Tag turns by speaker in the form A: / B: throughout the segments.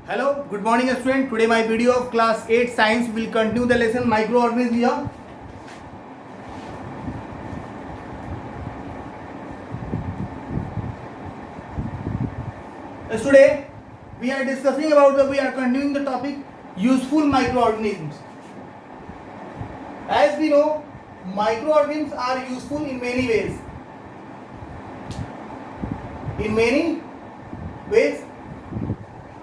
A: Hello, good morning student. Today my video of class 8 science will continue the lesson microorganisms here. Today we are discussing about we are continuing the topic useful microorganisms. As we know, microorganisms are useful in many ways. In many ways.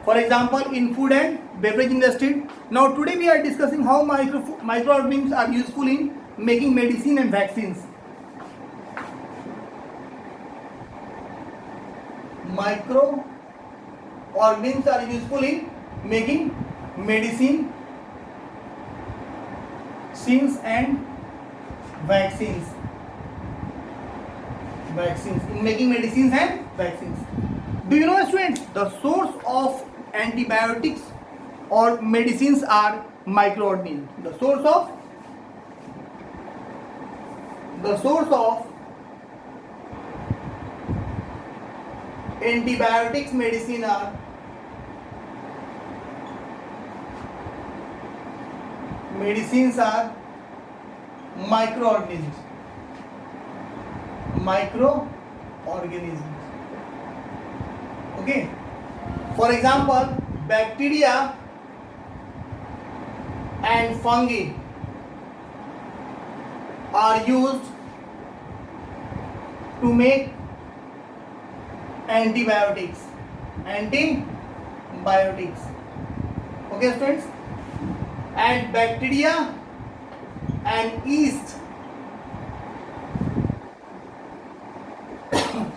A: For example, in food and beverage industry. Now today we are discussing how microorganisms are useful in making medicine and vaccines. Microorganisms are useful in making medicine and vaccines. In making medicines and vaccines. Do you know, students, the source of antibiotics or medicines are microorganisms. The source of antibiotics medicine are microorganisms. Okay. For example, bacteria and fungi are used to make antibiotics. Okay, students? And bacteria and yeast,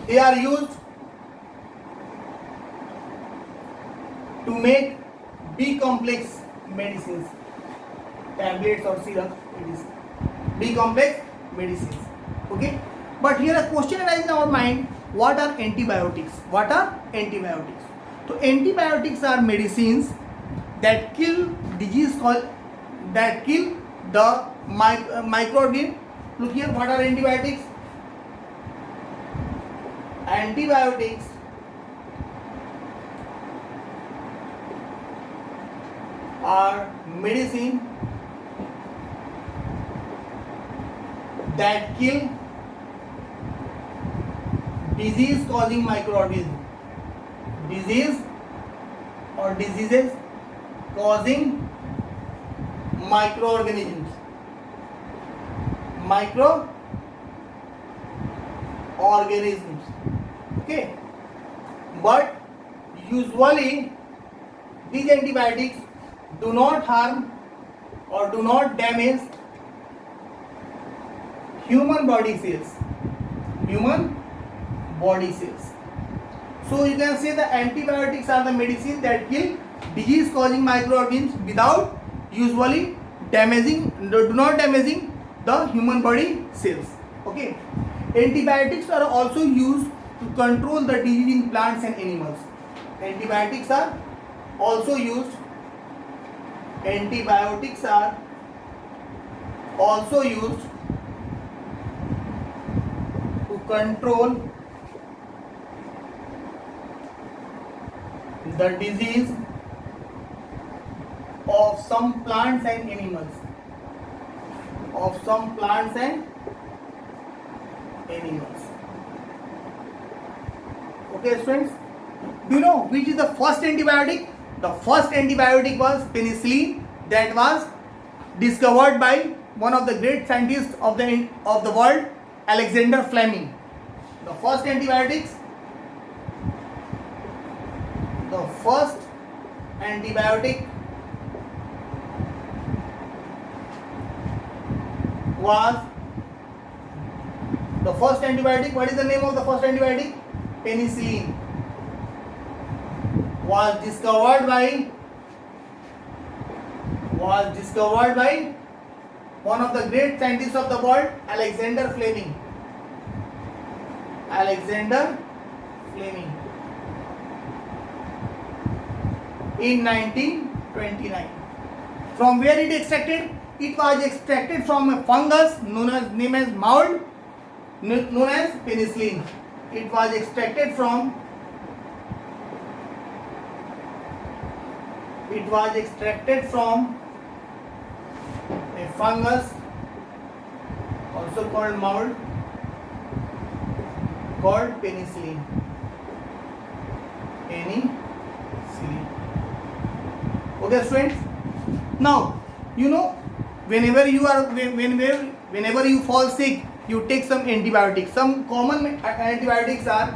A: they are used to make B complex medicines, tablets or syrup medicine. B complex medicines. Okay. But here a question arises in our mind: what are antibiotics? So antibiotics are medicines that kill the microorganism. Look here, what are antibiotics? Antibiotics are medicine that kill disease causing microorganisms. Diseases causing microorganisms. Okay. But usually these antibiotics do not harm or do not damage human body cells. So you can say the antibiotics are the medicine that kill disease causing microorganisms without usually do not damaging the human body cells. Okay. Antibiotics are also used to control the disease in plants and animals. Antibiotics are also used to control the disease of some plants and animals. Okay, students, do you know which is the first antibiotic? The first antibiotic was penicillin, that was discovered by one of the great scientists of the world, Alexander Fleming. The first antibiotic was what is the name of the first antibiotic? Penicillin. Was discovered by one of the great scientists of the world, Alexander Fleming. In 1929. From where it extracted? It was extracted from a fungus known as mold, known as penicillin. It was extracted from It was extracted from a fungus, also called mold, called penicillin. Penicillin. Okay, students. Now, you know, whenever you fall sick, you take some antibiotics. Some common antibiotics are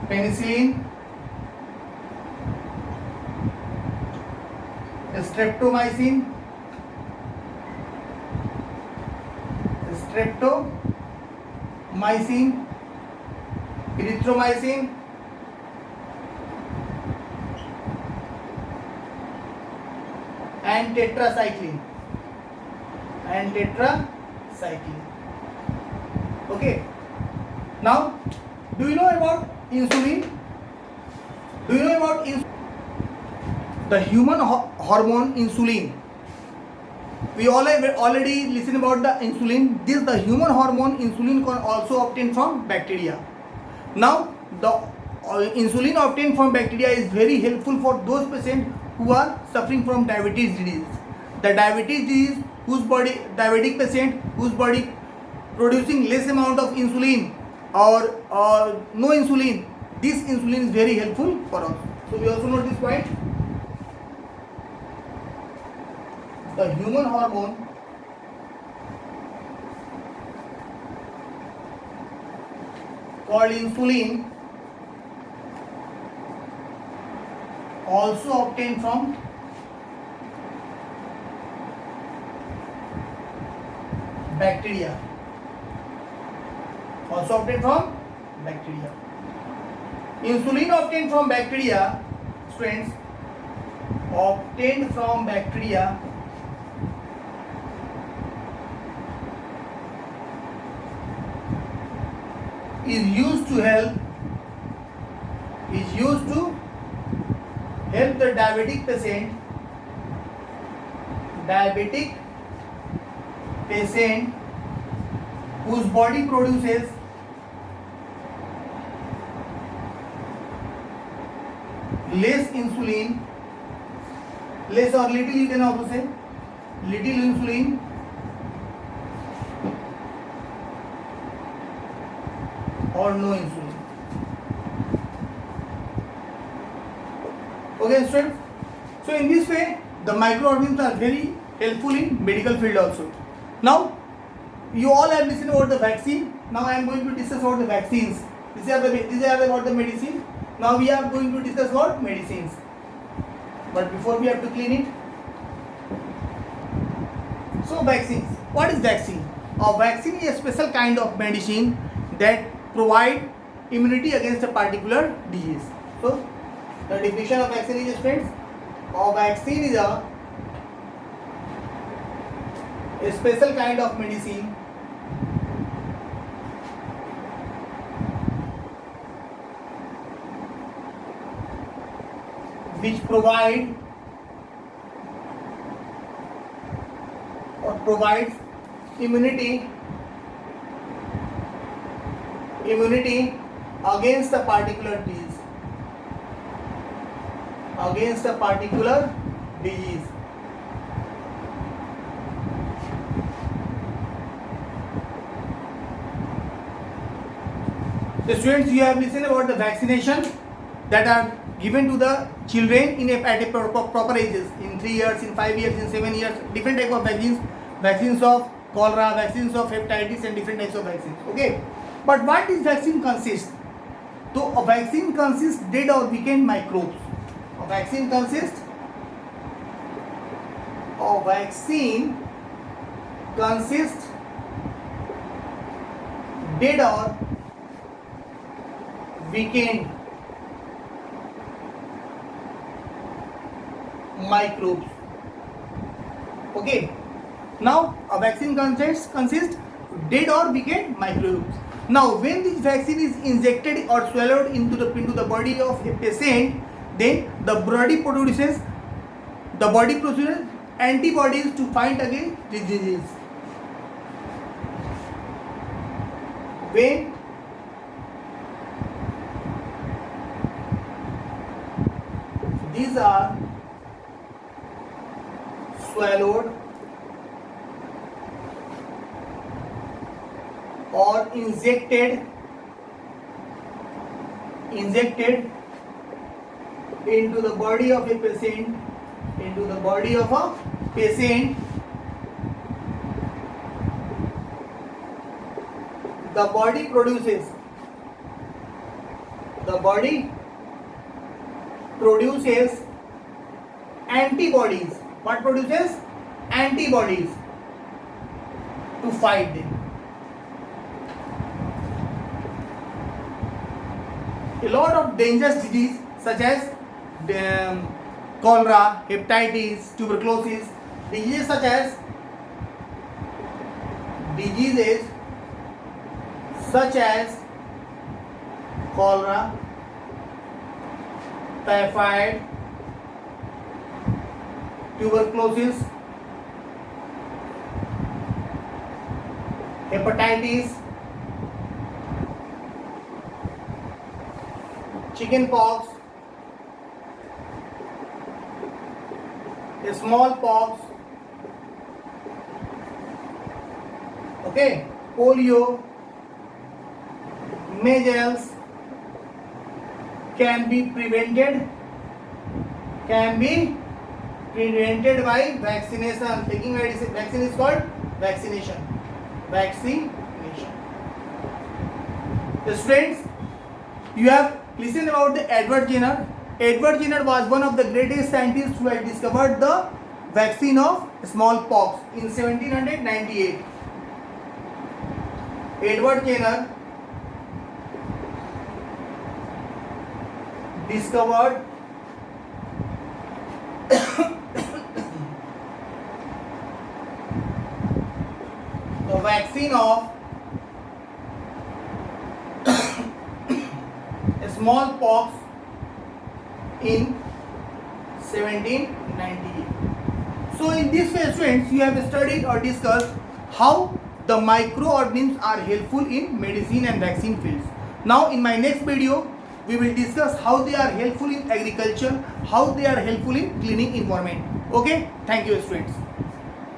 A: penicillin, streptomycin, erythromycin, and tetracycline. Okay. Now, do you know about insulin? The human hormone insulin. We already listened about the insulin. The human hormone insulin can also obtained from bacteria. Now, the insulin obtained from bacteria is very helpful for those patients who are suffering from diabetes disease. The diabetic patient whose body producing less amount of insulin or no insulin, this insulin is very helpful for us. So we also note this point. The human hormone called insulin also obtained from bacteria. Insulin obtained from bacteria, students, is used to help the diabetic patient whose body produces less insulin, less or little, you can also say little insulin or no insulin. Okay, students. So in this way, the microorganisms are very helpful in medical field also. Now, you all have listened about the vaccine. Now I am going to discuss about the vaccines. These are about the medicine. Now we are going to discuss about medicines. But before we have to clean it. So vaccines. What is vaccine? A vaccine is a special kind of medicine that provide immunity against a particular disease. So the definition of vaccine is, friends, a vaccine is a special kind of medicine which provides immunity against a particular disease. So students, you have listened about the vaccination that are given to the children at a proper ages, in 3 years, in 5 years, in 7 years, different type of vaccines of cholera, vaccines of hepatitis, and different types of vaccines. Okay, but what this vaccine consists? So a vaccine consists dead or weakened microbes. A vaccine consists dead or weakened microbes. Okay. Now a vaccine consists dead or weakened microbes. Now when this vaccine is injected or swallowed into the body of a patient, then the body produces antibodies to fight against diseases. When these are swallowed or injected into the body of a patient, the body produces antibodies. What produces? Antibodies to fight them. A lot of dangerous diseases such as cholera, hepatitis, tuberculosis, diseases such as cholera, typhoid, tuberculosis, hepatitis, chickenpox, smallpox, okay, polio, measles can be prevented by vaccination. Taking vaccine is called vaccination. Students, you have listened about the Edward Jenner. Edward Jenner was one of the greatest scientists who had discovered the vaccine of smallpox in 1798. Edward Jenner discovered the vaccine of smallpox in 1798. So in this way, students, you have studied or discussed how the microorganisms are helpful in medicine and vaccine fields. Now in my next video, we will discuss how they are helpful in agriculture, how they are helpful in cleaning environment. Okay, thank you, students.